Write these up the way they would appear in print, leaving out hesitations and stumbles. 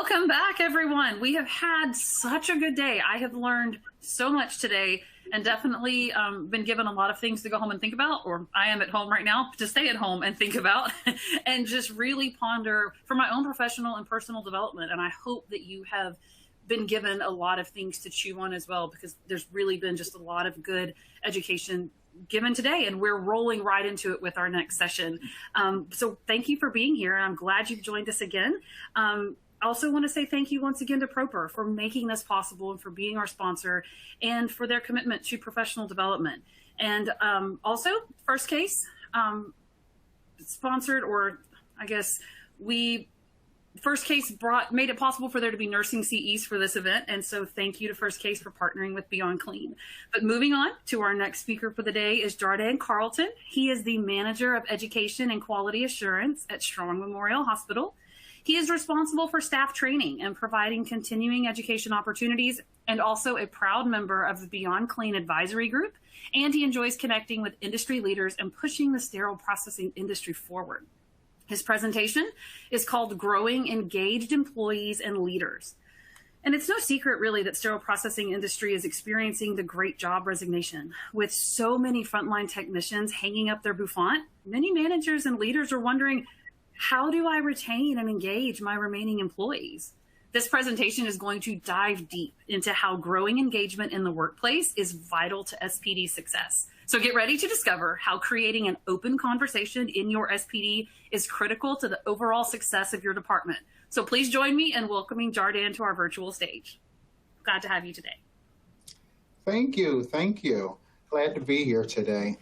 Welcome back, everyone. We have had such a good day. I have learned so much today and definitely been given a lot of things to go home and think about, or I am at home right now to stay at home and think about and just really ponder for my own professional and personal development. And I hope that you have been given a lot of things to chew on as well, because there's really been just a lot of good education given today, and we're rolling right into it with our next session. So thank you for being here, and I'm glad you've joined us again. I also want to say thank you once again to Proper for making this possible and for being our sponsor and for their commitment to professional development. And also, First Case sponsored, or I guess First Case made it possible for there to be nursing CEs for this event. And so thank you to First Case for partnering with Beyond Clean. But moving on to our next speaker for the day is Jardine Carlton. He is the Manager of Education and Quality Assurance at Strong Memorial Hospital. He is responsible for staff training and providing continuing education opportunities, and also a proud member of the Beyond Clean Advisory Group. And he enjoys connecting with industry leaders and pushing the sterile processing industry forward. His presentation is called Growing Engaged Employees and Leaders. And it's no secret, really, that sterile processing industry is experiencing the great job resignation. With so many frontline technicians hanging up their bouffant, many managers and leaders are wondering, how do I retain and engage my remaining employees? This presentation is going to dive deep into how growing engagement in the workplace is vital to SPD success. So get ready to discover how creating an open conversation in your SPD is critical to the overall success of your department. So please join me in welcoming Jardine to our virtual stage. Glad to have you today. Thank you. Thank you. Glad to be here today.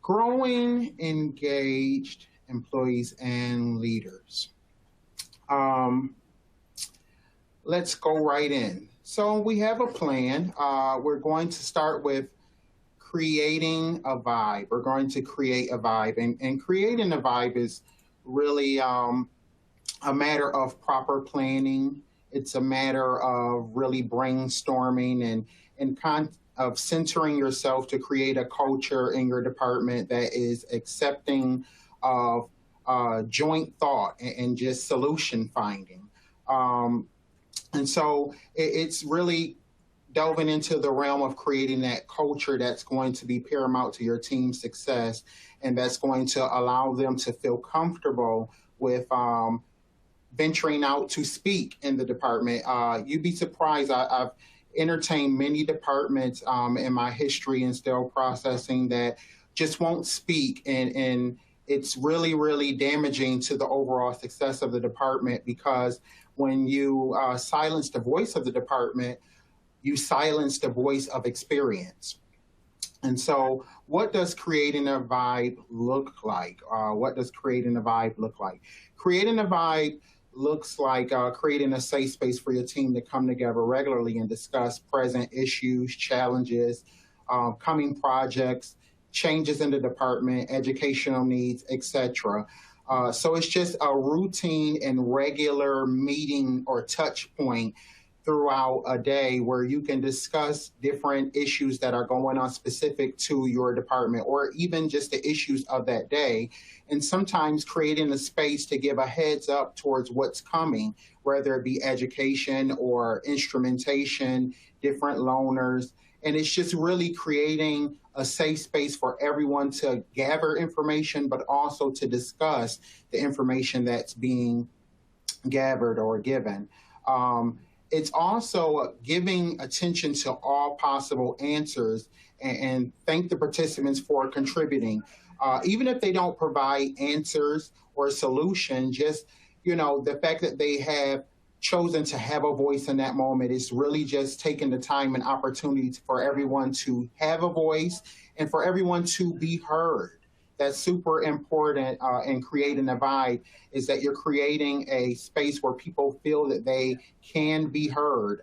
Growing engaged employees and leaders. Let's go right in. So we have a plan. We're going to start with creating a vibe. We're going to create a vibe. And creating a vibe is really a matter of proper planning. It's a matter of really brainstorming and of centering yourself to create a culture in your department that is accepting of joint thought and just solution finding. And so it's really delving into the realm of creating that culture that's going to be paramount to your team's success, and that's going to allow them to feel comfortable with venturing out to speak in the department. You'd be surprised. I've entertained many departments in my history in sterile processing that just won't speak, and it's really, really damaging to the overall success of the department, because when you silence the voice of the department, you silence the voice of experience. And so what does creating a vibe look like? What does creating a vibe look like? Creating a vibe looks like creating a safe space for your team to come together regularly and discuss present issues, challenges, coming projects, changes in the department, educational needs, etc. So it's just a routine and regular meeting or touch point throughout a day where you can discuss different issues that are going on specific to your department, or even just the issues of that day. And sometimes creating a space to give a heads up towards what's coming, whether it be education or instrumentation, different loaners. And it's just really creating a safe space for everyone to gather information, but also to discuss the information that's being gathered or given. It's also giving attention to all possible answers, and thank the participants for contributing. Even if they don't provide answers or a solution, just, the fact that they have chosen to have a voice in that moment is really just taking the time and opportunity for everyone to have a voice and for everyone to be heard. That's super important in creating a vibe, is that you're creating a space where people feel that they can be heard.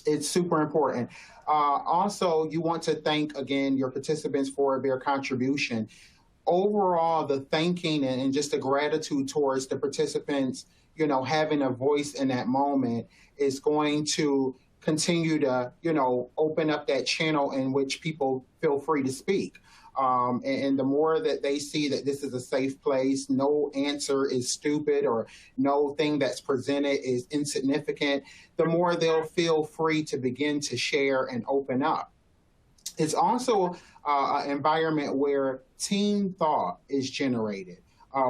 It's super important. Also, you want to thank, again, your participants for their contribution. Overall, the thanking and just the gratitude towards the participants, having a voice in that moment is going to continue to, open up that channel in which people feel free to speak. And the more that they see that this is a safe place, no answer is stupid or no thing that's presented is insignificant, the more they'll feel free to begin to share and open up. It's also an environment where team thought is generated.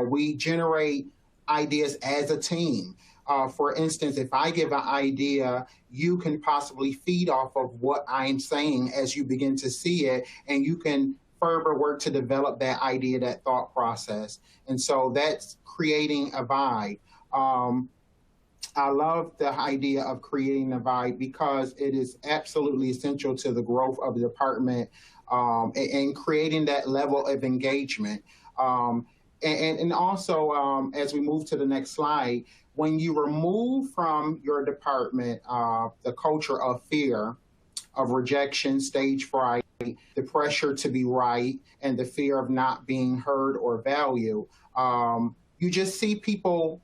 We generate ideas as a team. For instance, if I give an idea, you can possibly feed off of what I'm saying as you begin to see it, and you can further work to develop that idea, that thought process. And so that's creating a vibe. I love the idea of creating a vibe because it is absolutely essential to the growth of the department and creating that level of engagement. And also, as we move to the next slide, when you remove from your department the culture of fear, of rejection, stage fright, the pressure to be right, and the fear of not being heard or valued, you just see people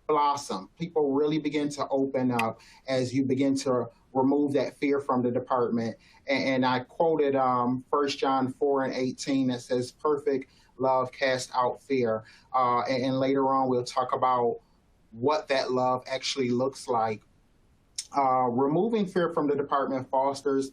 blossom. People really begin to open up as you begin to remove that fear from the department. And I quoted 1 John 4:18 that says, perfect love casts out fear. And later on, we'll talk about what that love actually looks like. Removing fear from the department fosters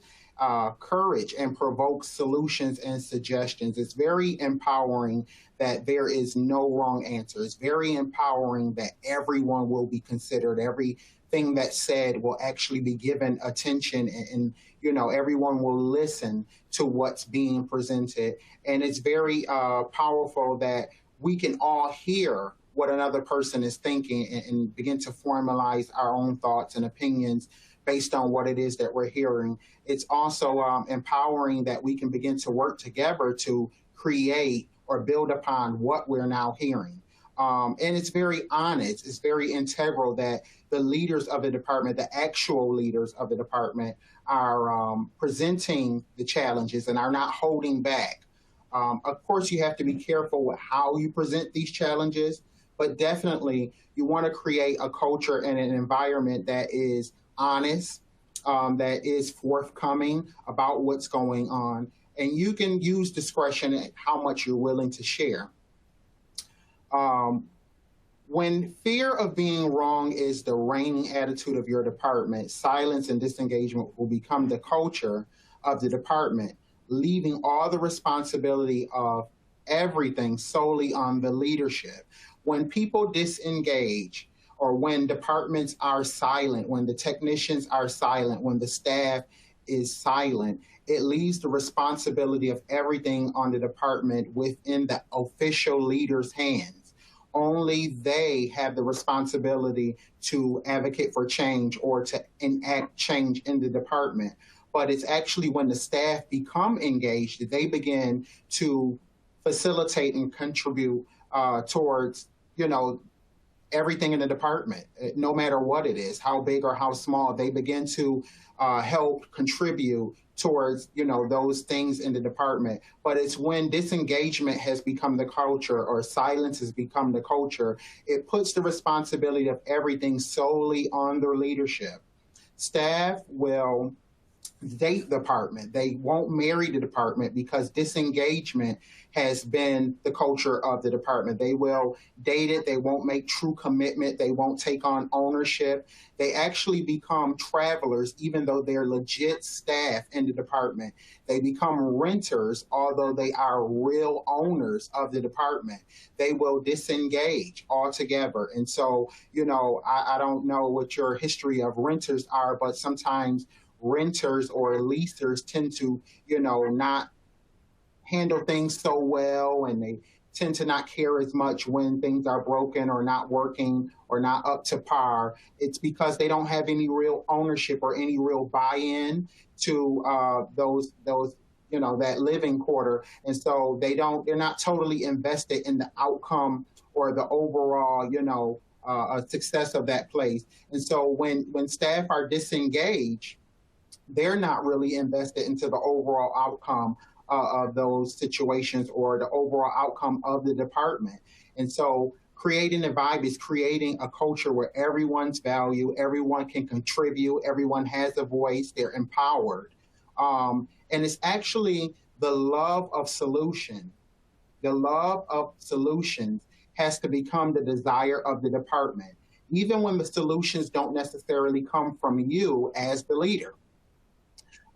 courage and provokes solutions and suggestions. It's very empowering that there is no wrong answer. It's very empowering that everyone will be considered. Everything that's said will actually be given attention, and you know, everyone will listen to what's being presented. And it's very powerful that we can all hear what another person is thinking and begin to formalize our own thoughts and opinions based on what it is that we're hearing. It's also empowering that we can begin to work together to create or build upon what we're now hearing. And it's very honest. It's very integral that the leaders of the department, the actual leaders of the department, are presenting the challenges and are not holding back. Of course, you have to be careful with how you present these challenges, but definitely you want to create a culture and an environment that is honest, that is forthcoming about what's going on, and you can use discretion at how much you're willing to share. When fear of being wrong is the reigning attitude of your department, silence and disengagement will become the culture of the department, leaving all the responsibility of everything solely on the leadership. When people disengage, or when departments are silent, when the technicians are silent, when the staff is silent, it leaves the responsibility of everything on the department within the official leader's hands. Only they have the responsibility to advocate for change or to enact change in the department. But it's actually when the staff become engaged that they begin to facilitate and contribute towards, you know, everything in the department, no matter what it is, how big or how small. They begin to help contribute towards, you know, those things in the department. But it's when disengagement has become the culture or silence has become the culture, it puts the responsibility of everything solely on their leadership. Staff will date the department. They won't marry the department because disengagement has been the culture of the department. They will date it. They won't make true commitment. They won't take on ownership. They actually become travelers, even though they're legit staff in the department. They become renters, although they are real owners of the department. They will disengage altogether. And so, you know, I don't know what your history of renters are, but sometimes renters or leasers tend to, you know, not handle things so well, and they tend to not care as much when things are broken or not working or not up to par. It's because they don't have any real ownership or any real buy-in to those you know, that living quarter, and so they're not totally invested in the outcome or the overall, you know, success of that place. And so when staff are disengaged, they're not really invested into the overall outcome of those situations or the overall outcome of the department. And so creating a vibe is creating a culture where everyone's valued, everyone can contribute, everyone has a voice, they're empowered. And it's actually the love of solution, the love of solutions has to become the desire of the department, even when the solutions don't necessarily come from you as the leader.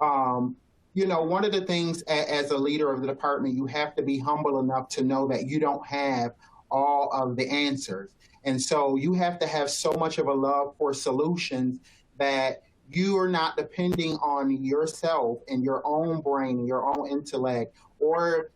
One of the things as a leader of the department, you have to be humble enough to know that you don't have all of the answers. And so you have to have so much of a love for solutions that you are not depending on yourself and your own brain, your own intellect, or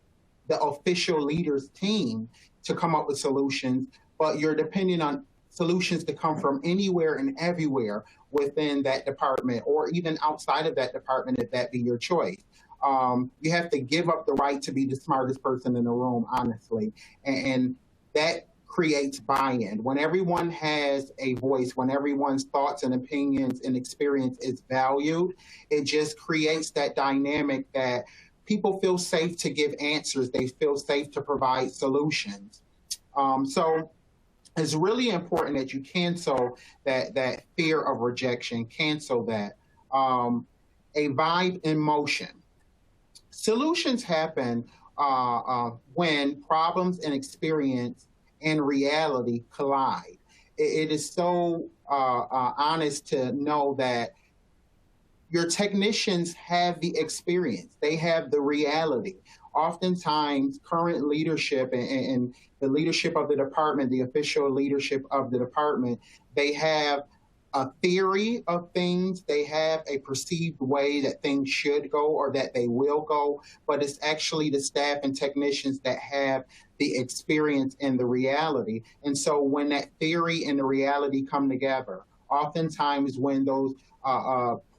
the official leaders team to come up with solutions, but you're depending on solutions to come from anywhere and everywhere within that department, or even outside of that department, if that be your choice. You have to give up the right to be the smartest person in the room, honestly. And that creates buy-in. When everyone has a voice, when everyone's thoughts and opinions and experience is valued, it just creates that dynamic that people feel safe to give answers. They feel safe to provide solutions. So it's really important that you cancel that fear of rejection, cancel that. A vibe in motion. Solutions happen when problems and experience and reality collide. It is so honest to know that your technicians have the experience, they have the reality. Oftentimes, current leadership and the leadership of the department, the official leadership of the department, they have a theory of things, they have a perceived way that things should go or that they will go, but it's actually the staff and technicians that have the experience and the reality. And so when that theory and the reality come together, oftentimes when those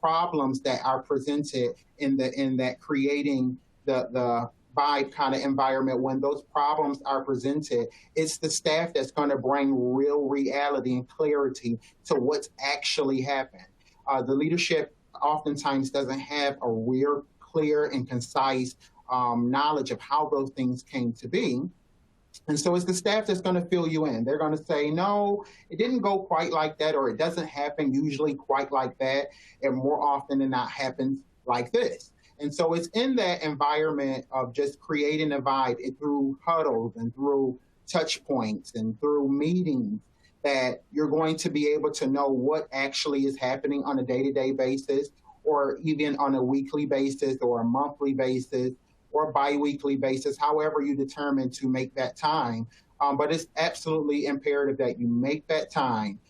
problems that are presented in that creating the vibe kind of environment, when those problems are presented, it's the staff that's going to bring real reality and clarity to what's actually happened. The leadership oftentimes doesn't have a real clear and concise knowledge of how those things came to be. And so it's the staff that's going to fill you in. They're going to say, no, it didn't go quite like that, or it doesn't happen usually quite like that, and more often than not happens like this. And so it's in that environment of just creating a vibe through huddles and through touch points and through meetings that you're going to be able to know what actually is happening on a day-to-day basis, or even on a weekly basis or a monthly basis or bi-weekly basis, however you determine to make that time. But it's absolutely imperative that you make that time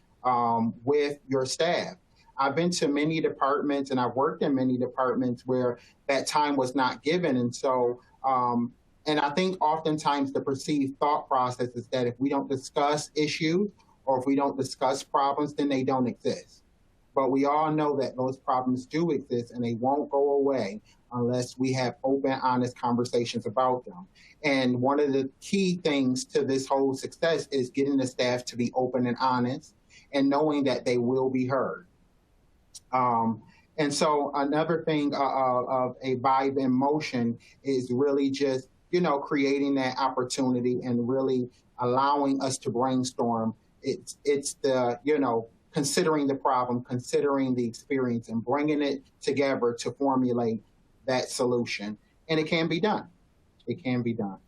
with your staff. I've been to many departments and I've worked in many departments where that time was not given. And so, and I think oftentimes the perceived thought process is that if we don't discuss issues or if we don't discuss problems, then they don't exist. But we all know that those problems do exist and they won't go away unless we have open, honest conversations about them. And one of the key things to this whole success is getting the staff to be open and honest and knowing that they will be heard. And so another thing of a vibe in motion is really just, creating that opportunity and really allowing us to brainstorm. It's the, considering the problem, considering the experience, and bringing it together to formulate that solution. And it can be done. It can be done.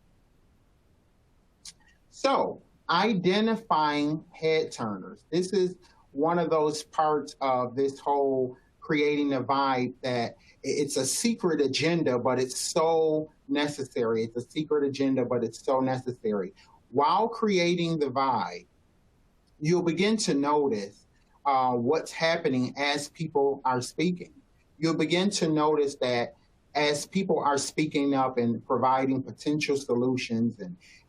So identifying head turners. This is one of those parts of this whole creating a vibe that it's a secret agenda, but it's so necessary. It's a secret agenda, but it's so necessary. While creating the vibe, you'll begin to notice what's happening as people are speaking. You'll begin to notice that as people are speaking up and providing potential solutions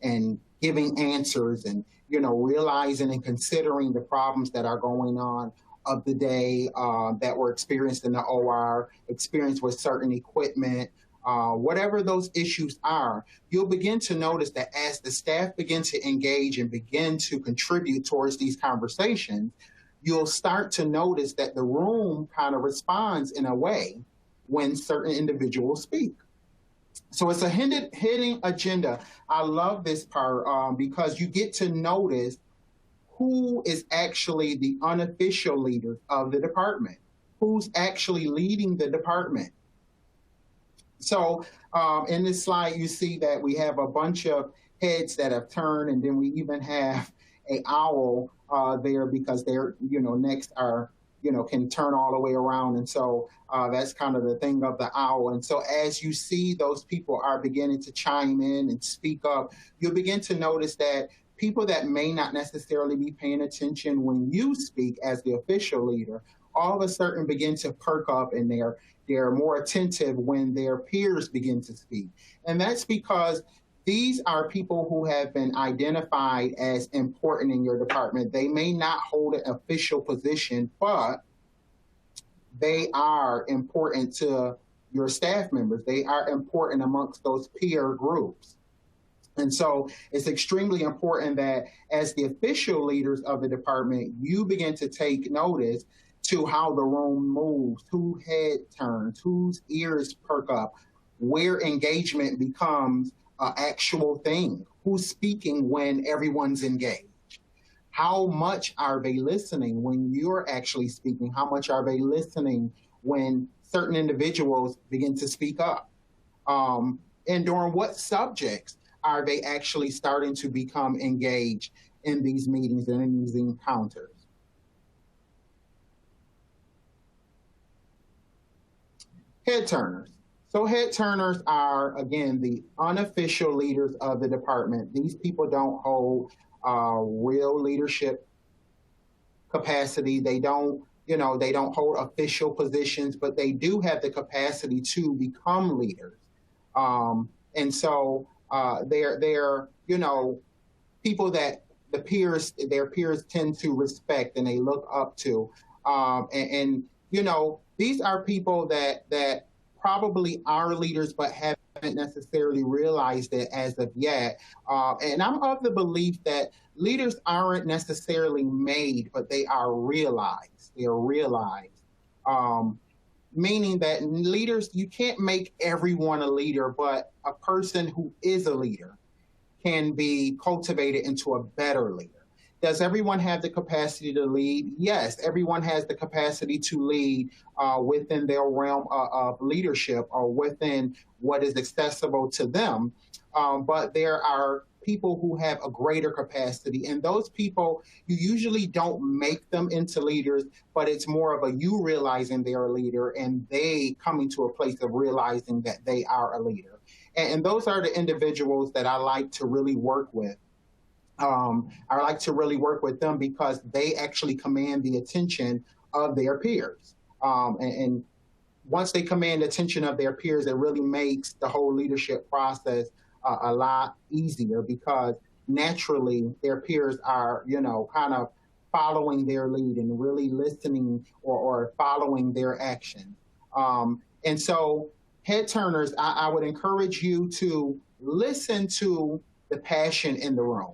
and giving answers and, realizing and considering the problems that are going on of the day that were experienced in the OR, experienced with certain equipment, whatever those issues are, you'll begin to notice that as the staff begin to engage and begin to contribute towards these conversations, you'll start to notice that the room kind of responds in a way when certain individuals speak. So it's a hidden agenda. I love this part because you get to notice who is actually the unofficial leader of the department, who's actually leading the department. So in this slide, you see that we have a bunch of heads that have turned, and then we even have a owl there because their necks are can turn all the way around, and so that's kind of the thing of the owl. And so as you see those people are beginning to chime in and speak up, you'll begin to notice that people that may not necessarily be paying attention when you speak as the official leader, all of a sudden begin to perk up, and they're more attentive when their peers begin to speak. And that's because these are people who have been identified as important in your department. They may not hold an official position, but they are important to your staff members. They are important amongst those peer groups. And so it's extremely important that as the official leaders of the department, you begin to take notice to how the room moves, whose head turns, whose ears perk up, where engagement becomes an actual thing, who's speaking when everyone's engaged. How much are they listening when you're actually speaking? How much are they listening when certain individuals begin to speak up? And during what subjects are they actually starting to become engaged in these meetings and in these encounters? Head turners. So head turners are, again, the unofficial leaders of the department. These people don't hold real leadership capacity. They don't hold official positions, but they do have the capacity to become leaders. And so they're people that their peers tend to respect and they look up to. And these are people that probably are leaders, but haven't necessarily realized it as of yet. And I'm of the belief that leaders aren't necessarily made, but they are realized. They are realized. Meaning that leaders, you can't make everyone a leader, but a person who is a leader can be cultivated into a better leader. Does everyone have the capacity to lead? Yes, everyone has the capacity to lead within their realm of leadership or within what is accessible to them. But there are people who have a greater capacity, and those people, you usually don't make them into leaders, but it's more of a you realizing they're a leader and they coming to a place of realizing that they are a leader. And those are the individuals that I like to really work with. I like to really work with them because they actually command the attention of their peers. And once they command the attention of their peers, it really makes the whole leadership process a lot easier because naturally their peers are, kind of following their lead and really listening or following their action. And so head turners, I would encourage you to listen to the passion in the room.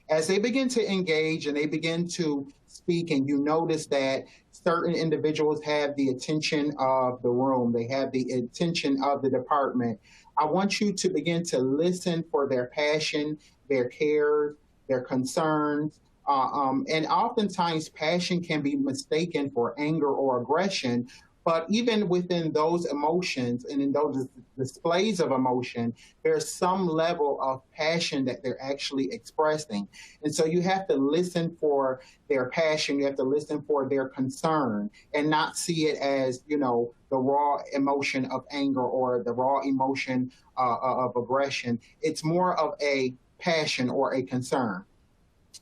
As they begin to engage and they begin to speak, and you notice that certain individuals have the attention of the room, they have the attention of the department, I want you to begin to listen for their passion, their cares, their concerns. And oftentimes passion can be mistaken for anger or aggression. But even within those emotions and in those displays of emotion, there's some level of passion that they're actually expressing. And so you have to listen for their passion. You have to listen for their concern and not see it as, the raw emotion of anger or the raw emotion of aggression. It's more of a passion or a concern.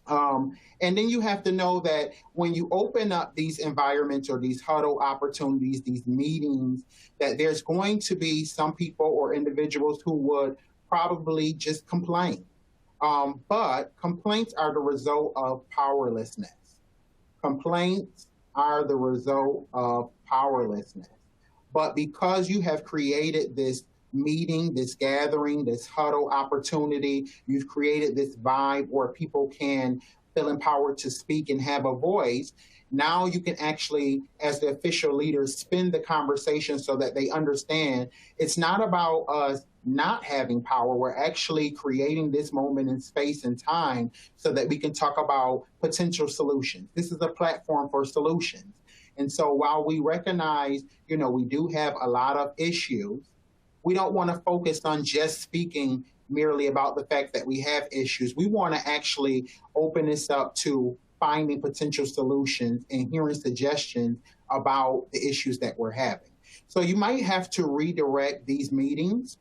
And then you have to know that when you open up these environments or these huddle opportunities, these meetings, that there's going to be some people or individuals who would probably just complain. But complaints are the result of powerlessness. Complaints are the result of powerlessness. But because you have created this meeting, this gathering, this huddle opportunity, you've created this vibe where people can feel empowered to speak and have a voice. Now you can actually, as the official leaders, spin the conversation so that they understand it's not about us not having power. We're actually creating this moment in space and time so that we can talk about potential solutions. This is a platform for solutions. And so while we recognize, we do have a lot of issues, we don't want to focus on just speaking merely about the fact that we have issues. We want to actually open this up to finding potential solutions and hearing suggestions about the issues that we're having. So you might have to redirect these meetings.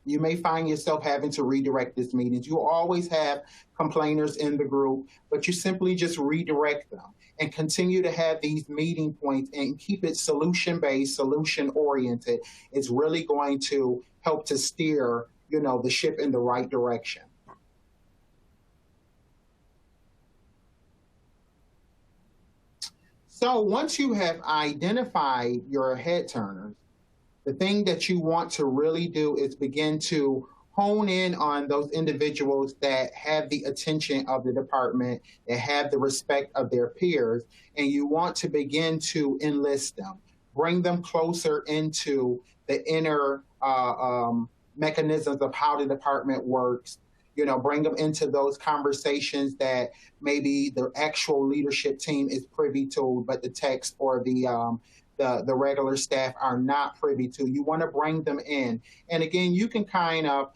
You may find yourself having to redirect these meetings. You always have complainers in the group, but you simply just redirect them and continue to have these meeting points and keep it solution-based, solution-oriented. It's really going to help to steer, the ship in the right direction. So once you have identified your head turners, the thing that you want to really do is begin to hone in on those individuals that have the attention of the department, that have the respect of their peers, and you want to begin to enlist them, bring them closer into the inner mechanisms of how the department works, bring them into those conversations that maybe the actual leadership team is privy to, but the text or the regular staff are not privy to. You want to bring them in. And again, you can kind of,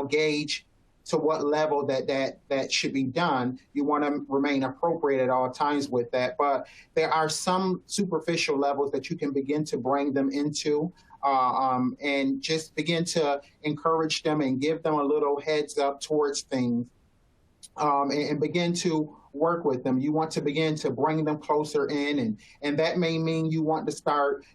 gauge to what level that should be done. You want to remain appropriate at all times with that. But there are some superficial levels that you can begin to bring them into and just begin to encourage them and give them a little heads up towards things and begin to work with them. You want to begin to bring them closer in, and that may mean you want to start,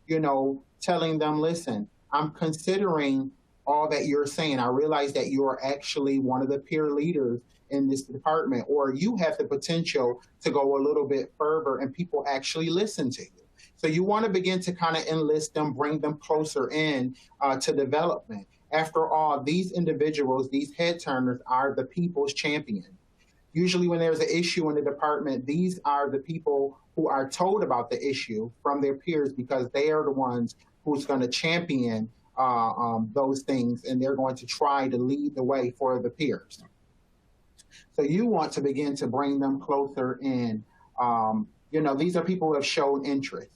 telling them, listen, I'm considering all that you're saying. I realize that you're actually one of the peer leaders in this department, or you have the potential to go a little bit further and people actually listen to you. So you want to begin to kind of enlist them, bring them closer in to development. After all, these individuals, these head turners, are the people's champion. Usually when there's an issue in the department, these are the people who are told about the issue from their peers because they are the ones who's going to champion those things, and they're going to try to lead the way for the peers. So you want to begin to bring them closer in. These are people who have shown interest.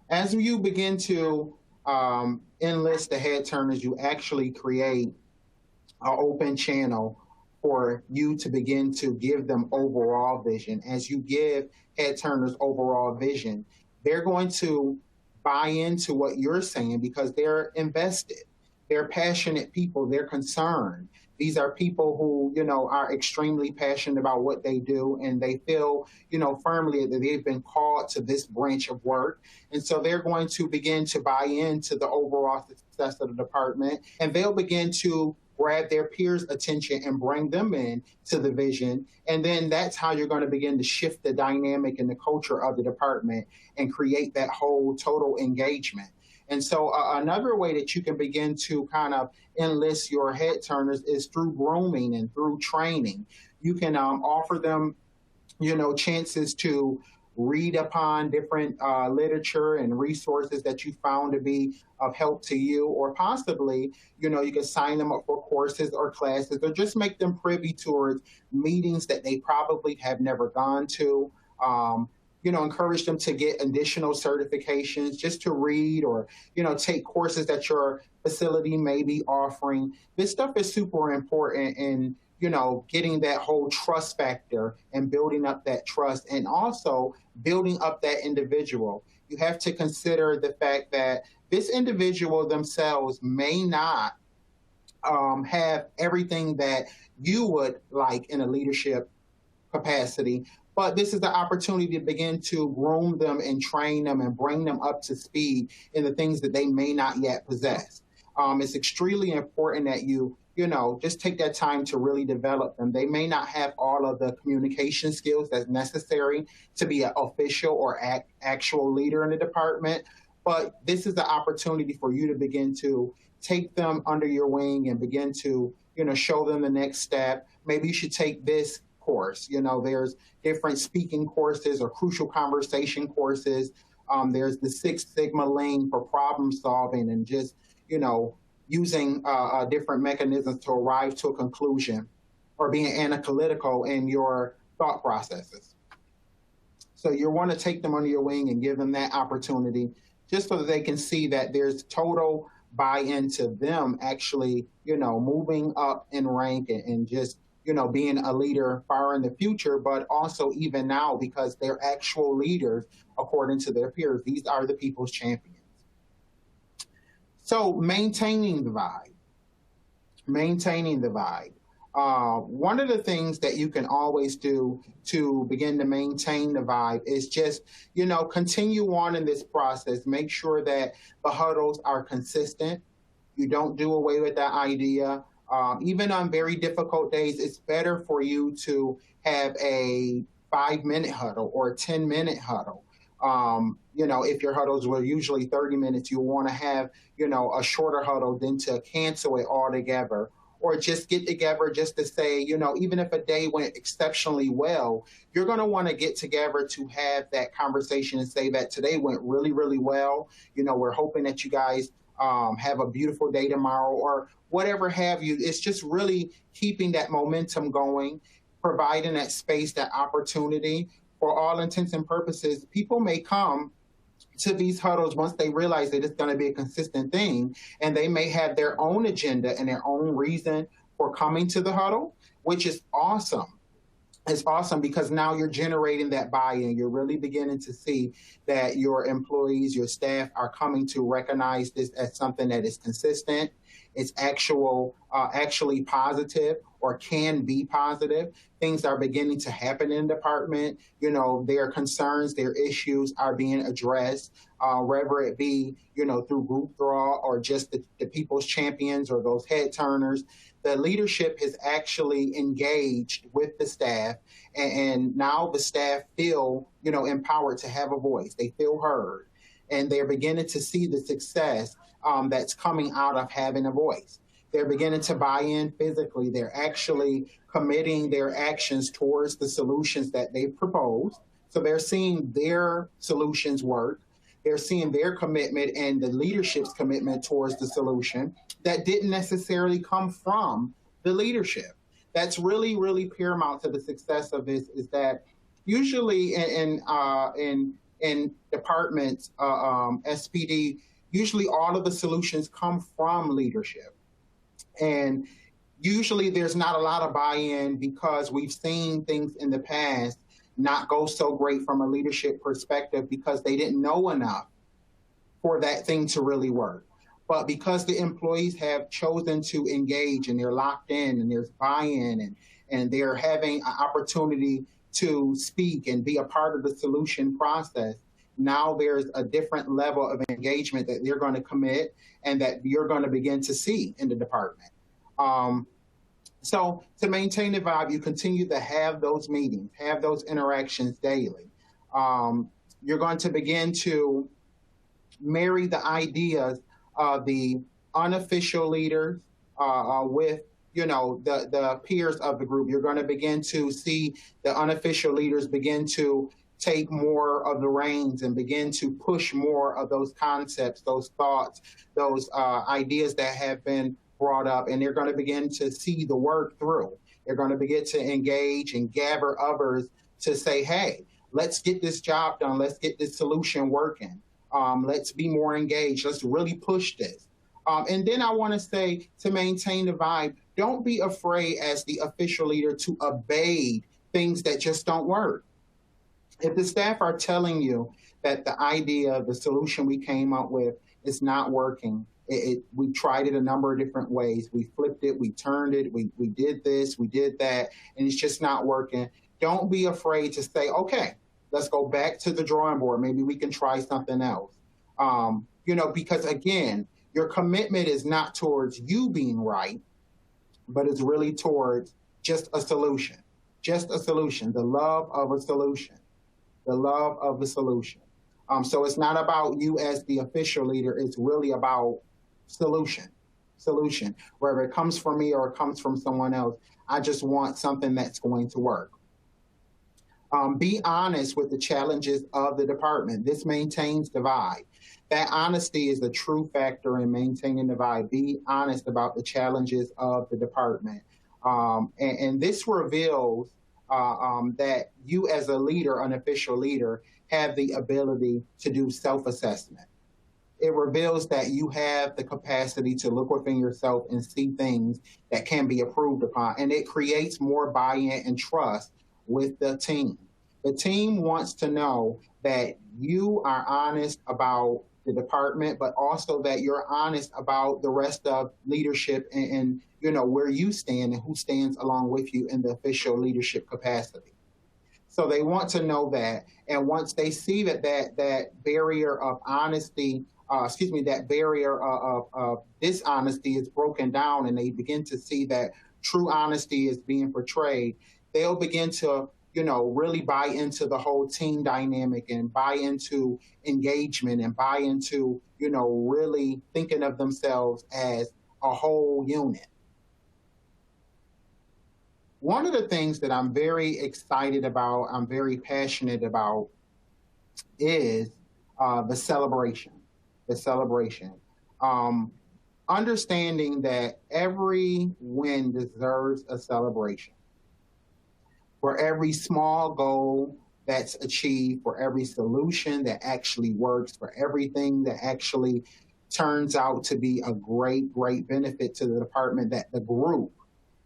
As you begin to enlist the head turners, you actually create an open channel for you to begin to give them overall vision. As you give head turners overall vision, they're going to buy into what you're saying because they're invested. They're passionate people. They're concerned. These are people who, are extremely passionate about what they do, and they feel, firmly that they've been called to this branch of work. And so they're going to begin to buy into the overall success of the department, and they'll begin to grab their peers' attention and bring them in to the vision. And then that's how you're going to begin to shift the dynamic and the culture of the department and create that whole total engagement. And so another way that you can begin to kind of enlist your head turners is through grooming and through training. You can offer them, chances to read upon different literature and resources that you found to be of help to you, or possibly, you can sign them up for courses or classes, or just make them privy towards meetings that they probably have never gone to. Encourage them to get additional certifications just to read, or, take courses that your facility may be offering. This stuff is super important in, getting that whole trust factor and building up that trust, and also building up that individual. You have to consider the fact that this individual themselves may not have everything that you would like in a leadership capacity, but this is the opportunity to begin to groom them and train them and bring them up to speed in the things that they may not yet possess. It's extremely important that you just take that time to really develop them. They may not have all of the communication skills that's necessary to be an official or actual leader in the department, but this is the opportunity for you to begin to take them under your wing and begin to, show them the next step. Maybe you should take this course. There's different speaking courses or crucial conversation courses. There's the Six Sigma lane for problem solving and just, using different mechanisms to arrive to a conclusion, or being analytical in your thought processes. So you want to take them under your wing and give them that opportunity just so that they can see that there's total buy-in to them actually, moving up in rank and just, being a leader far in the future, but also even now because they're actual leaders according to their peers. These are the people's champions. So maintaining the vibe. Maintaining the vibe. One of the things that you can always do to begin to maintain the vibe is just, continue on in this process. Make sure that the huddles are consistent. You don't do away with that idea. Even on very difficult days, it's better for you to have a 5-minute huddle or a 10-minute huddle. If your huddles were usually 30 minutes, you want to have, a shorter huddle than to cancel it altogether. Or just get together just to say, even if a day went exceptionally well, you're going to want to get together to have that conversation and say that today went really, really well. We're hoping that you guys have a beautiful day tomorrow or whatever have you. It's just really keeping that momentum going, providing that space, that opportunity. For all intents and purposes, people may come to these huddles once they realize that it's going to be a consistent thing, and they may have their own agenda and their own reason for coming to the huddle, which is awesome. It's awesome because now you're generating that buy-in. You're really beginning to see that your employees, your staff are coming to recognize this as something that is consistent. It's actually positive or can be positive. Things are beginning to happen in the department. Their concerns, their issues are being addressed, whether it be, through group draw or just the people's champions or those head turners. The leadership is actually engaged with the staff, and now the staff feel, empowered to have a voice. They feel heard, and they're beginning to see the success that's coming out of having a voice. They're beginning to buy in physically. They're actually committing their actions towards the solutions that they've proposed. So they're seeing their solutions work. They're seeing their commitment and the leadership's commitment towards the solution that didn't necessarily come from the leadership. That's really, really paramount to the success of this, is that usually in departments, SPD, usually all of the solutions come from leadership. And usually there's not a lot of buy-in because we've seen things in the past not go so great from a leadership perspective because they didn't know enough for that thing to really work. But because the employees have chosen to engage and they're locked in and there's buy-in and they're having an opportunity to speak and be a part of the solution process, now there's a different level of engagement that they're going to commit and that you're going to begin to see in the department. So to maintain the vibe, you continue to have those meetings, have those interactions daily. You're going to begin to marry the ideas of the unofficial leaders with, the peers of the group. You're going to begin to see the unofficial leaders begin to take more of the reins and begin to push more of those concepts, those thoughts, those ideas that have been brought up, and they're going to begin to see the work through. They're going to begin to engage and gather others to say, hey, let's get this job done. Let's get this solution working. Let's be more engaged. Let's really push this. And then I want to say, to maintain the vibe, don't be afraid as the official leader to evade things that just don't work. If the staff are telling you that the idea, the solution we came up with is not working, we tried it a number of different ways. We flipped it, we turned it, we did this, we did that, and it's just not working. Don't be afraid to say, okay, let's go back to the drawing board. Maybe we can try something else. Because again, your commitment is not towards you being right, but it's really towards just a solution, the love of a solution, the love of the solution. So it's not about you as the official leader. It's really about solution, whether it comes from me or it comes from someone else. I just want something that's going to work. Be honest with the challenges of the department. This maintains the vibe. That honesty is a true factor in maintaining the vibe. Be honest about the challenges of the department. And this reveals that you as a leader, an official leader, have the ability to do self-assessment. It reveals that you have the capacity to look within yourself and see things that can be improved upon. And it creates more buy-in and trust with the team. The team wants to know that you are honest about the department, but also that you're honest about the rest of leadership and where you stand and who stands along with you in the official leadership capacity. So they want to know that. And once they see that barrier of honesty, that barrier of dishonesty is broken down, and they begin to see that true honesty is being portrayed, they'll begin to, really buy into the whole team dynamic and buy into engagement and buy into, really thinking of themselves as a whole unit. One of the things that I'm very excited about, I'm very passionate about, is the celebration. The celebration. Understanding that every win deserves a celebration. For every small goal that's achieved, for every solution that actually works, for everything that actually turns out to be a great, great benefit to the department that the group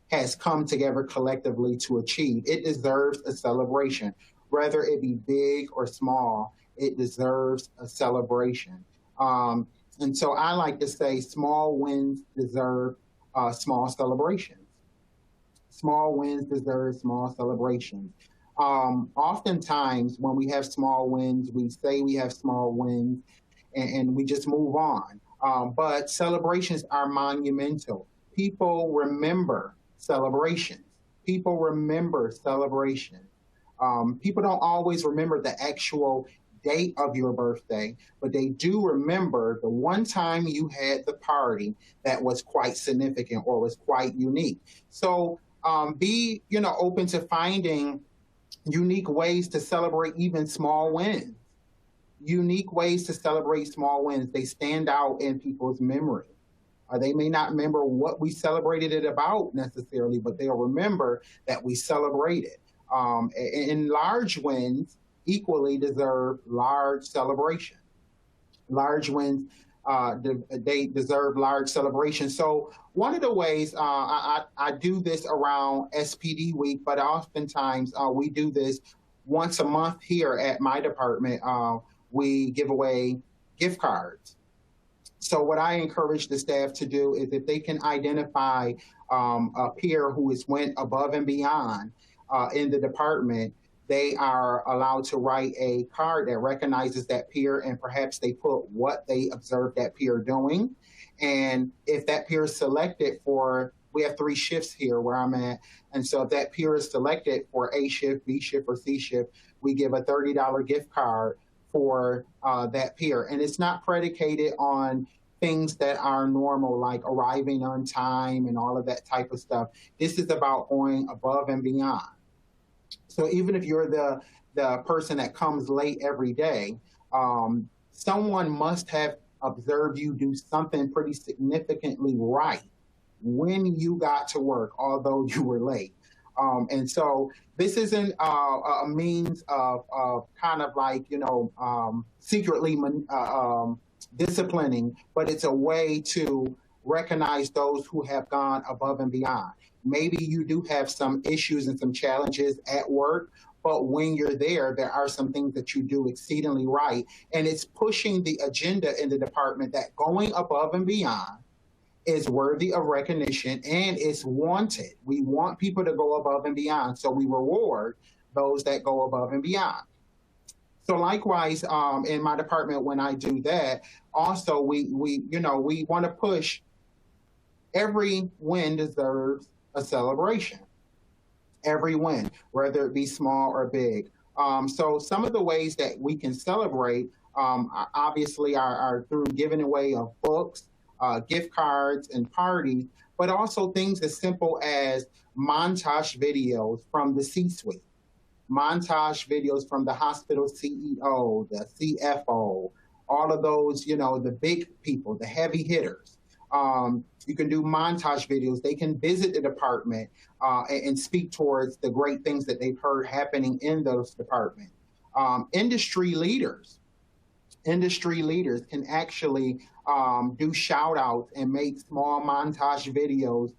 has come together collectively to achieve, it deserves a celebration. Whether it be big or small, it deserves a celebration. And so I like to say small wins deserve small celebrations. Small wins deserve small celebrations. Oftentimes when we have small wins, we say we have small wins and we just move on. But celebrations are monumental. People remember celebrations. People remember celebrations. People don't always remember the actual date of your birthday, but they do remember the one time you had the party that was quite significant or was quite unique. So be open to finding unique ways to celebrate even small wins. Unique ways to celebrate small wins. They stand out in people's memory. They may not remember what we celebrated it about necessarily, but they'll remember that we celebrated. And large wins equally deserve large celebration. Large wins, they deserve large celebration. So one of the ways I do this around SPD week, but oftentimes we do this once a month here at my department. We give away gift cards. So what I encourage the staff to do is if they can identify a peer who has went above and beyond in the department, they are allowed to write a card that recognizes that peer, and perhaps they put what they observed that peer doing. And if that peer is selected for, we have 3 shifts here where I'm at, and so if that peer is selected for A shift, B shift, or C shift, we give a $30 gift card for that peer. And it's not predicated on things that are normal, like arriving on time and all of that type of stuff. This is about going above and beyond. So even if you're the person that comes late every day, someone must have observed you do something pretty significantly right when you got to work, although you were late. And so this isn't a means of kind of like, secretly disciplining, but it's a way to recognize those who have gone above and beyond. Maybe you do have some issues and some challenges at work, but when you're there, there are some things that you do exceedingly right. And it's pushing the agenda in the department that going above and beyond is worthy of recognition and it's wanted. We want people to go above and beyond, so we reward those that go above and beyond. So likewise, in my department, when I do that, also we want to push every win deserves a celebration. Every win, whether it be small or big. So some of the ways that we can celebrate, obviously, are through giving away of books, gift cards, and parties, but also things as simple as montage videos from the C-suite, montage videos from the hospital CEO, the CFO, all of those, the big people, the heavy hitters. You can do montage videos. They can visit the department and speak towards the great things that they've heard happening in those departments. Industry leaders can actually do shout outs and make small montage videos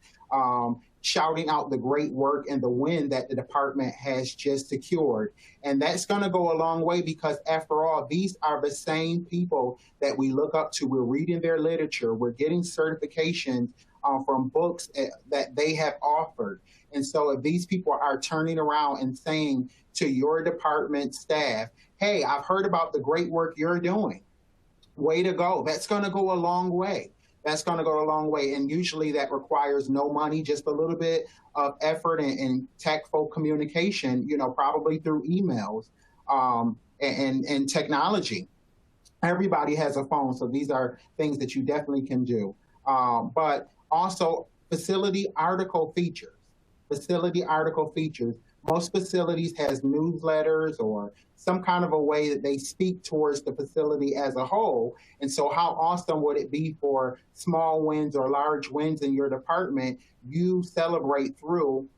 shouting out the great work and the win that the department has just secured. And that's going to go a long way because, after all, these are the same people that we look up to. We're reading their literature. We're getting certifications from books that they have offered. And so if these people are turning around and saying to your department staff, hey, I've heard about the great work you're doing, way to go, that's going to go a long way. That's going to go a long way. And usually that requires no money, just a little bit of effort and tactful communication, probably through emails and technology. Everybody has a phone, so these are things that you definitely can do. But also facility article features. Most facilities has newsletters or some kind of a way that they speak towards the facility as a whole. And so how awesome would it be for small wins or large wins in your department, you celebrate through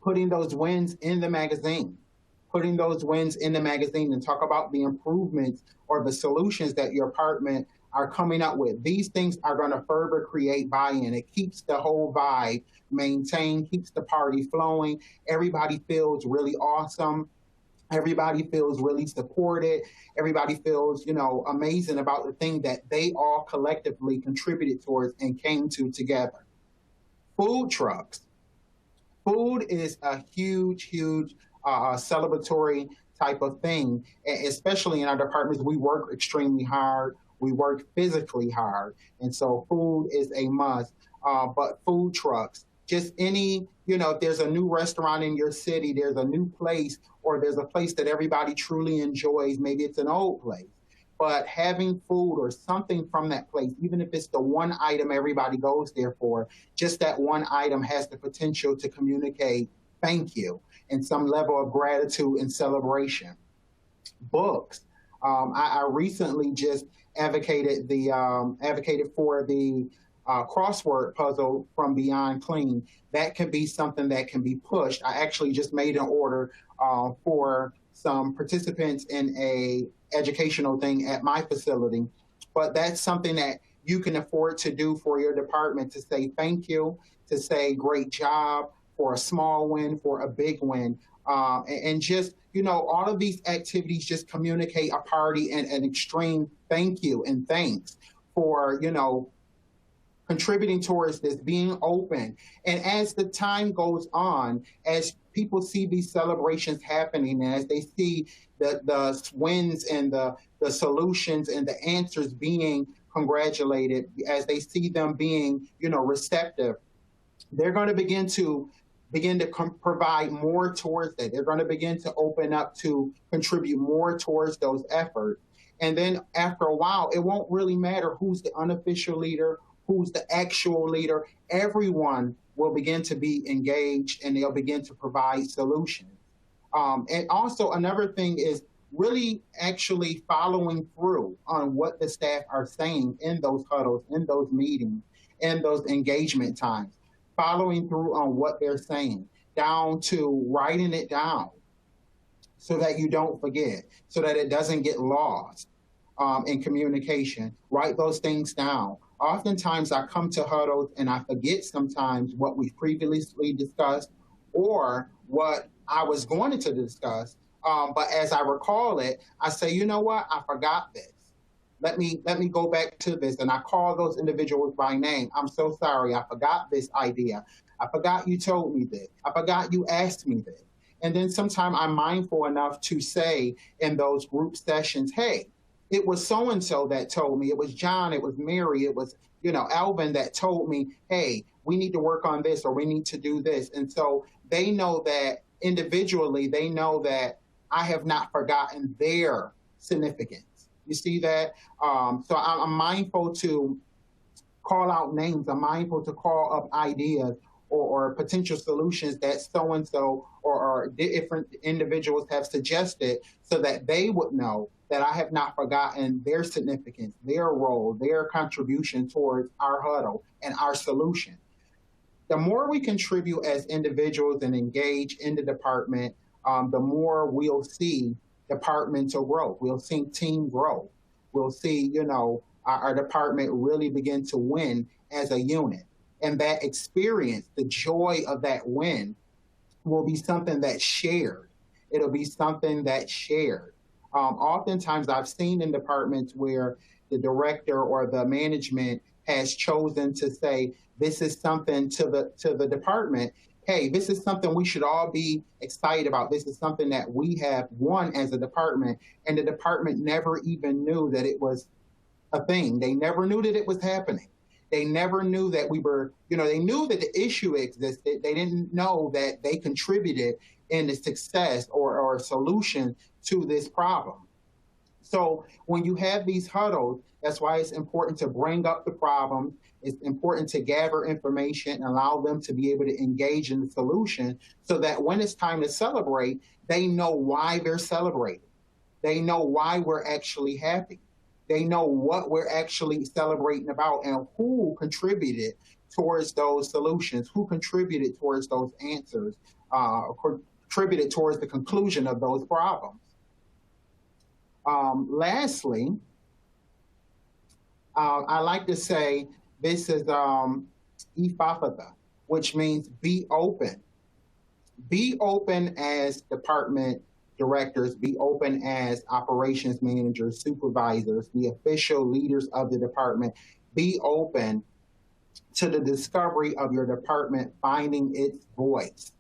putting those wins in the magazine, and talk about the improvements or the solutions that your department are coming up with. These things are going to further create buy-in. It keeps the whole vibe maintained, keeps the party flowing. Everybody feels really awesome. Everybody feels really supported. Everybody feels, amazing about the thing that they all collectively contributed towards and came to together. Food trucks. Food is a huge celebratory type of thing, especially in our departments. We work extremely hard. We work physically hard. And so food is a must. But food trucks, just any, if there's a new restaurant in your city, there's a new place, or there's a place that everybody truly enjoys, maybe it's an old place, but having food or something from that place, even if it's the one item everybody goes there for, just that one item has the potential to communicate thank you and some level of gratitude and celebration. Books. I recently just advocated for the crossword puzzle from Beyond Clean. That can be something that can be pushed. I actually just made an order for some participants in a educational thing at my facility, but that's something that you can afford to do for your department, to say thank you, to say great job, for a small win, for a big win. And just, all of these activities just communicate a party and an extreme thank you and thanks for, contributing towards this, being open. And as the time goes on, as people see these celebrations happening, and as they see the wins and the solutions and the answers being congratulated, as they see them being, receptive, they're going to begin to provide more towards that. They're going to begin to open up to contribute more towards those efforts. And then after a while, it won't really matter who's the unofficial leader, who's the actual leader. Everyone will begin to be engaged and they'll begin to provide solutions. And also another thing is really actually following through on what the staff are saying in those huddles, in those meetings, in those engagement times. Following through on what they're saying, down to writing it down so that you don't forget, so that it doesn't get lost in communication. Write those things down. Oftentimes I come to huddles and I forget sometimes what we've previously discussed or what I was going to discuss. But as I recall it, I say, you know what, I forgot this. Let me go back to this. And I call those individuals by name. I'm so sorry. I forgot this idea. I forgot you told me this. I forgot you asked me this. And then sometimes I'm mindful enough to say in those group sessions, hey, it was so-and-so that told me. It was John. It was Mary. It was, Alvin that told me, hey, we need to work on this or we need to do this. And so they know that individually, they know that I have not forgotten their significance. You see that? So I'm mindful to call out names. I'm mindful to call up ideas or potential solutions that so-and-so or different individuals have suggested, so that they would know that I have not forgotten their significance, their role, their contribution towards our huddle and our solution. The more we contribute as individuals and engage in the department, the more we'll see departmental growth. We'll see team growth. We'll see, our department really begin to win as a unit. And that experience, the joy of that win, will be something that's shared. It'll be something that's shared. Oftentimes, I've seen in departments where the director or the management has chosen to say, this is something to the department. Hey, this is something we should all be excited about. This is something that we have won as a department, and the department never even knew that it was a thing. They never knew that it was happening. They never knew that we were, they knew that the issue existed. They didn't know that they contributed in the success or solution to this problem. So when you have these huddles, that's why it's important to bring up the problem. It's important to gather information and allow them to be able to engage in the solution, so that when it's time to celebrate, they know why they're celebrating. They know why we're actually happy. They know what we're actually celebrating about and who contributed towards those solutions, who contributed towards those answers, contributed towards the conclusion of those problems. Lastly, I like to say this is epaphatha, which means be open. Be open as department directors, be open as operations managers, supervisors, the official leaders of the department. Be open to the discovery of your department finding its voice.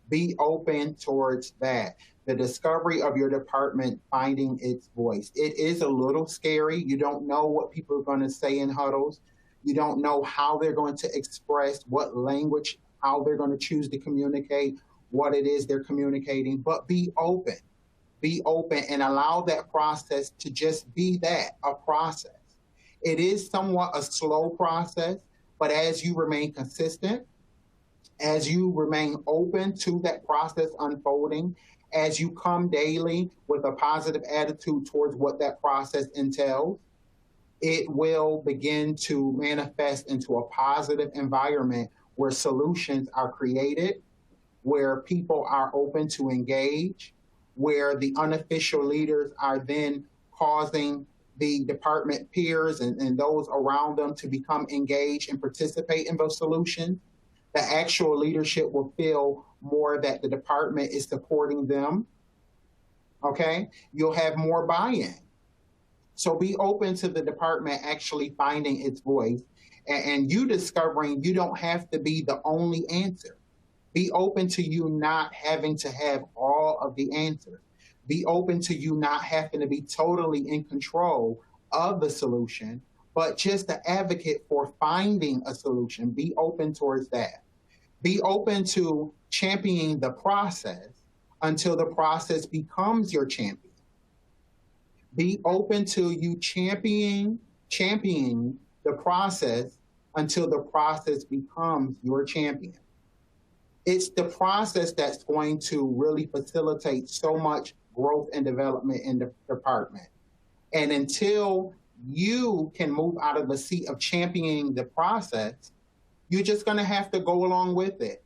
Be open towards that. The discovery of your department finding its voice. It is a little scary. You don't know what people are going to say in huddles. You don't know how they're going to express, what language, how they're going to choose to communicate, what it is they're communicating, but be open. Be open and allow that process to just be that, a process. It is somewhat a slow process, but as you remain consistent, as you remain open to that process unfolding, as you come daily with a positive attitude towards what that process entails, it will begin to manifest into a positive environment where solutions are created, where people are open to engage, where the unofficial leaders are then causing the department peers and those around them to become engaged and participate in those solutions. The actual leadership will feel more that the department is supporting them. Okay? You'll have more buy-in. So be open to the department actually finding its voice and you discovering you don't have to be the only answer. Be open to you not having to have all of the answers. Be open to you not having to be totally in control of the solution, but just the advocate for finding a solution. Be open towards that. Be open to championing the process until the process becomes your champion. Be open to you championing the process until the process becomes your champion. It's the process that's going to really facilitate so much growth and development in the department. And until you can move out of the seat of championing the process, you're just going to have to go along with it.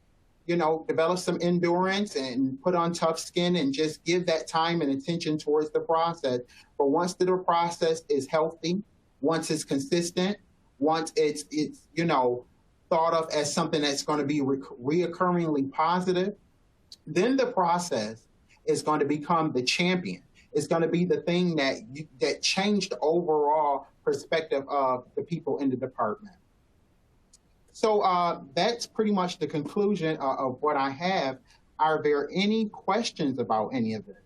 Develop some endurance and put on tough skin and just give that time and attention towards the process. But once the process is healthy, once it's consistent, once it's thought of as something that's going to be reoccurringly positive, then the process is going to become the champion. It's going to be the thing that changed the overall perspective of the people in the department. So that's pretty much the conclusion of what I have. Are there any questions about any of this?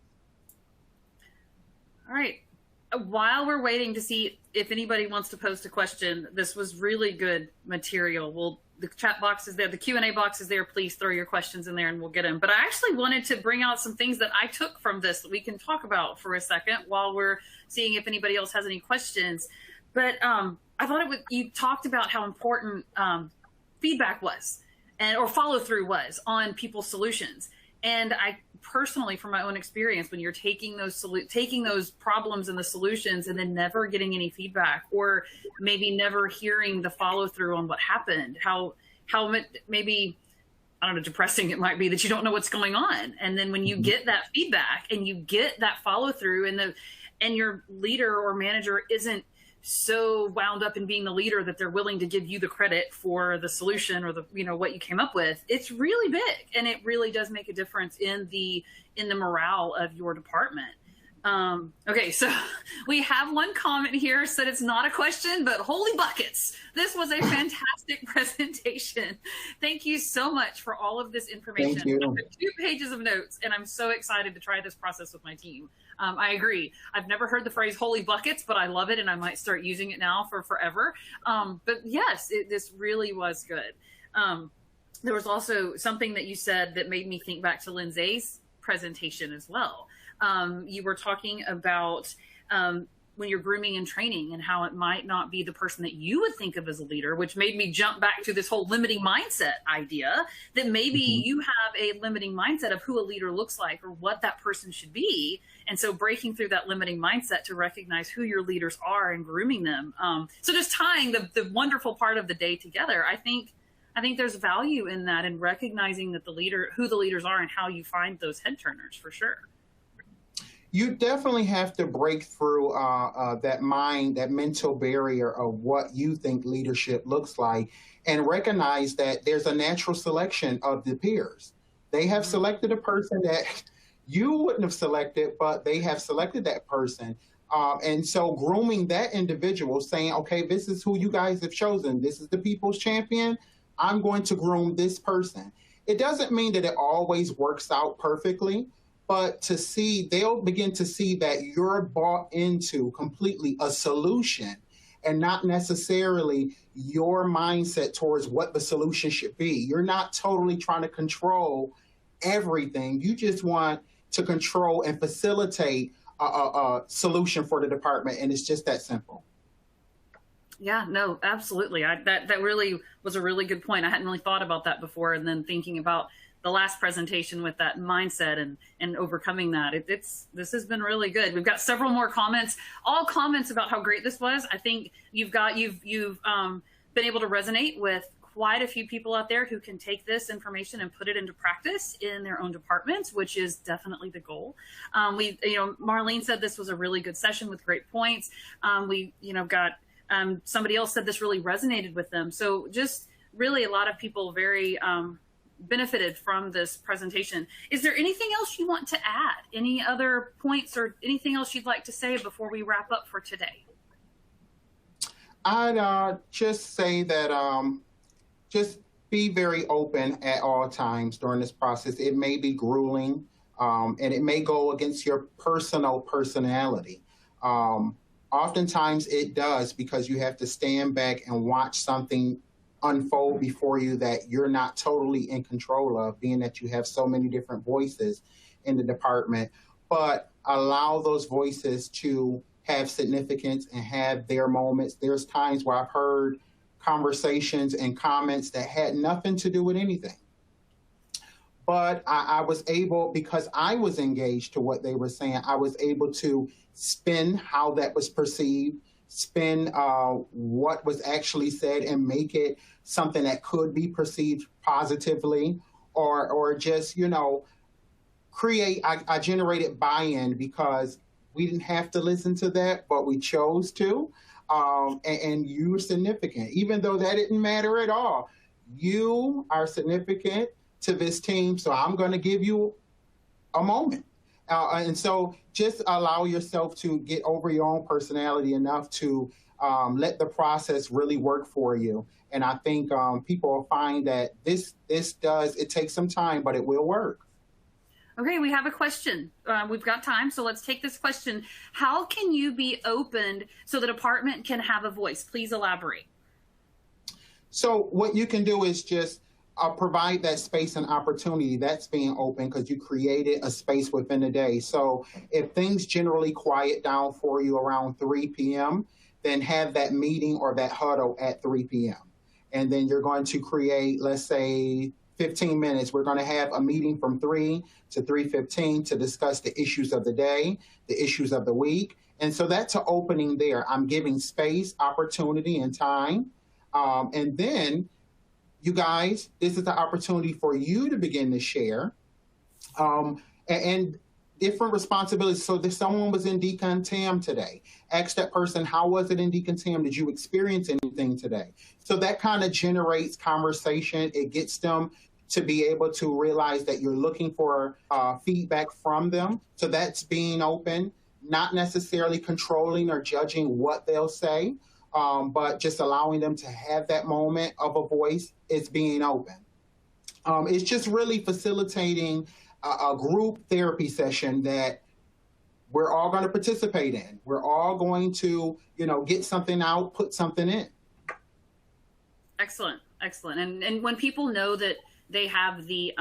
All right. While we're waiting to see if anybody wants to post a question, this was really good material. The chat box is there, the Q&A box is there. Please throw your questions in there and we'll get them. But I actually wanted to bring out some things that I took from this that we can talk about for a second while we're seeing if anybody else has any questions. But I thought you talked about how important feedback was. and or follow through was on people's solutions. And I personally, from my own experience, when you're taking those problems and the solutions and then never getting any feedback, or maybe never hearing the follow through on what happened, how maybe, I don't know, depressing it might be that you don't know what's going on. And then when you get that feedback and you get that follow through, and your leader or manager isn't so wound up in being the leader that they're willing to give you the credit for the solution or the, what you came up with, it's really big. And it really does make a difference in the morale of your department. Okay, so we have one comment here, said it's not a question, but holy buckets. This was a fantastic presentation. Thank you so much for all of this information. Thank you. I have 2 pages of notes, and I'm so excited to try this process with my team. I agree. I've never heard the phrase holy buckets, but I love it, and I might start using it now for forever. But yes, this really was good. There was also something that you said that made me think back to Lindsay's presentation as well. You were talking about when you're grooming and training and how it might not be the person that you would think of as a leader, which made me jump back to this whole limiting mindset idea, that maybe you have a limiting mindset of who a leader looks like or what that person should be. And so breaking through that limiting mindset to recognize who your leaders are and grooming them. So just tying the wonderful part of the day together, I think there's value in that, and recognizing that who the leaders are and how you find those head turners, for sure. You definitely have to break through that mental barrier of what you think leadership looks like, and recognize that there's a natural selection of the peers. They have selected a person that you wouldn't have selected, but they have selected that person. And so grooming that individual, saying, okay, this is who you guys have chosen. This is the people's champion. I'm going to groom this person. It doesn't mean that it always works out perfectly, but they'll begin to see that you're bought into completely a solution and not necessarily your mindset towards what the solution should be. You're not totally trying to control everything. You just want to control and facilitate a solution for the department, and it's just that simple. Yeah, no, absolutely. That really was a really good point. I hadn't really thought about that before, and then thinking about the last presentation with that mindset and overcoming that. This has been really good. We've got several more comments, all comments about how great this was. I think you've been able to resonate with quite a few people out there who can take this information and put it into practice in their own departments, which is definitely the goal. Marlene said this was a really good session with great points. Got somebody else said this really resonated with them. So just really a lot of people very benefited from this presentation. Is there anything else you want to add? Any other points or anything else you'd like to say before we wrap up for today? I'd just say that just be very open at all times during this process. It may be grueling, and it may go against your personality. Oftentimes it does, because you have to stand back and watch something unfold before you that you're not totally in control of, being that you have so many different voices in the department. But allow those voices to have significance and have their moments. There's times where I've heard conversations and comments that had nothing to do with anything. But I was able, because I was engaged to what they were saying, I was able to spin how that was perceived, spin what was actually said, and make it something that could be perceived positively, or just, create. I generated buy-in because we didn't have to listen to that, but we chose to. And you were significant, even though that didn't matter at all. You are significant to this team, so I'm going to give you a moment. And so just allow yourself to get over your own personality enough to let the process really work for you. And I think people will find that it takes some time, but it will work. Okay, we have a question. We've got time, so let's take this question. How can you be opened so the department can have a voice? Please elaborate. So what you can do is just provide that space and opportunity. That's being open because you created a space within the day. So if things generally quiet down for you around 3 p.m., then have that meeting or that huddle at 3 p.m. and then you're going to create, let's say, 15 minutes. We're going to have a meeting from 3 to 3:15 to discuss the issues of the day, the issues of the week. And so that's an opening there. I'm giving space, opportunity, and time. And then, you guys, this is the opportunity for you to begin to share and different responsibilities. So if someone was in decontam today, ask that person, how was it in decontam? Did you experience anything today? So that kind of generates conversation. It gets them to be able to realize that you're looking for feedback from them. So that's being open, not necessarily controlling or judging what they'll say, but just allowing them to have that moment of a voice. Is being open. It's just really facilitating a group therapy session that we're all going to participate in. We're all going to, get something out, put something in. Excellent, excellent. And when people know that they have the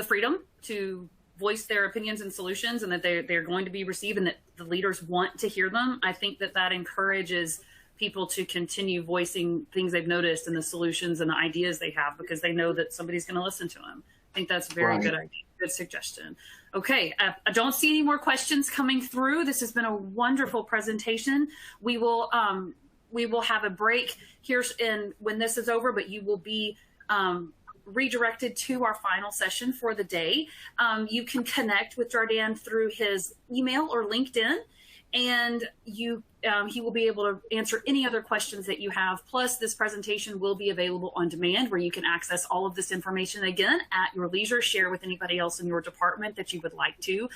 freedom to voice their opinions and solutions, and that they're going to be received, and that the leaders want to hear them, I think that encourages people to continue voicing things they've noticed and the solutions and the ideas they have, because they know that somebody's going to listen to them. I think that's a very good idea. Good suggestion. Okay. I don't see any more questions coming through. This has been a wonderful presentation. We will have a break here when this is over, but you will be redirected to our final session for the day. You can connect with Jardan through his email or LinkedIn, and he will be able to answer any other questions that you have. Plus, this presentation will be available on demand, where you can access all of this information again at your leisure. Share with anybody else in your department that you would like to.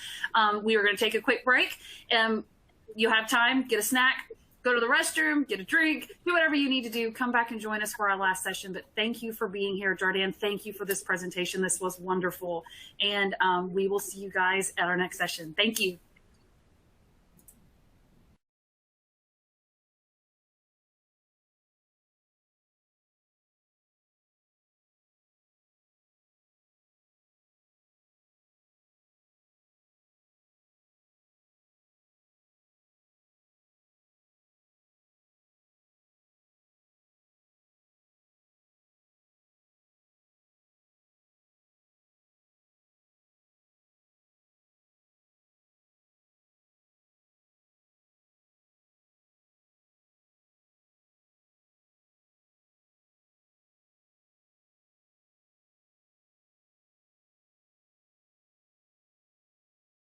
We are going to take a quick break. You have time, get a snack, go to the restroom, get a drink, do whatever you need to do. Come back and join us for our last session. But thank you for being here, Jardan. Thank you for this presentation. This was wonderful. And we will see you guys at our next session. Thank you.